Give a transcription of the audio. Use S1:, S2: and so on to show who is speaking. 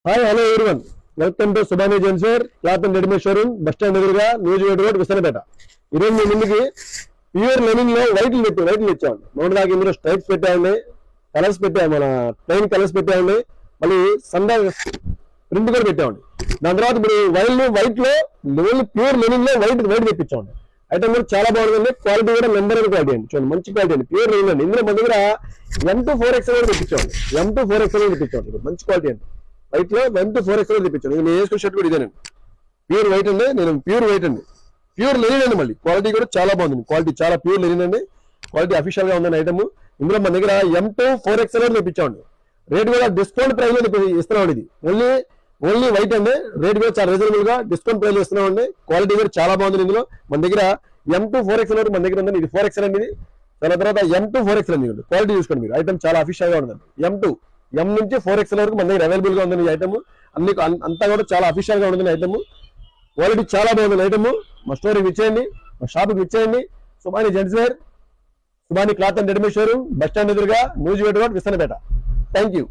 S1: Hi hello everyone, welcome to Subani Zensar cloth and readymade showroom, bus stand ఎదురుగా, Nuzvid road, Visanapeta. ఈరోజు మీ ముందుకి pure linen లో వైట్లు తెచ్చామండి. మొదటి దాకా ఇందులో స్ట్రైప్స్ పెట్టామండి, కలర్స్ పెట్టాము, మన ప్లెయిన్ కలర్స్ పెట్టామండి, మళ్ళీ సందా ప్రింట్ కూడా పెట్టామండి. దాని తర్వాత ఇప్పుడు వైట్ లో ప్యూర్ లెనిన్ లో వైట్ తెప్పించామండి. ఐటమ్ కూడా చాలా బాగుంటుంది, క్వాలిటీ కూడా నెంబర్ వన్ క్వాలిటీ అండి. చూడండి, మంచి క్వాలిటీ అండి, ప్యూర్ లెనిన్ అండి. ఇందులో మన దగ్గర M2 4XL తెప్పించామండి. M2 4XL తెప్పించామండి, మంచి క్వాలిటీ అండి. వైట్ లో M2 4XL తెప్పించాను. నేను వేసుకున్న షర్ట్ కూడా ఇదేనండి, ప్యూర్ వైట్ అండి. నేను ప్యూర్ వైట్ అండి, ప్యూర్ లెనిన్ అండి. మళ్ళీ క్వాలిటీ కూడా చాలా బాగుంది, క్వాలిటీ చాలా ప్యూర్ లెనిన్ అండి. క్వాలిటీ అఫీషియల్ గా ఉందండి ఐటమ్. ఇందులో మన దగ్గర M2 4XL తెప్పించామండి. రేట్ కూడా డిస్కౌంట్ ప్రైస్ లో ఇస్తున్నామండి. ఇది ఓన్లీ వైట్ అండి. రేట్ కూడా చాలా రీజనబుల్ గా డిస్కౌంట్ ప్రైస్ లో ఇస్తున్నామండి. క్వాలిటీ కూడా చాలా బాగుంది. ఇందులో మన దగ్గర M2 4XL మన దగ్గర ఉందండి. ఇది 4XL అండి. ఇది దాని తర్వాత M2 4XL అండి. క్వాలిటీ చూసుకోండి మీరు, ఐటమ్ చాలా అఫీషియల్ గా ఉందండి. M నుంచి 4XL వరకు మన దగ్గర అవైలబుల్ గా ఉందండి. ఈ ఐటమ్ అన్ని అంతా కూడా చాలా అఫీషియల్ గా ఉంటుంది ఐటమ్. క్వాలిటీ చాలా బాగుంది ఐటమ్. మా స్టోర్కి ఇచ్చేయండి, మా షాప్కి ఇచ్చేయండి. Subani gents wear, Subani cloth and readymade showroom, bus stand ఎదురుగా, Nuzvid road, Visannapeta. Thank you.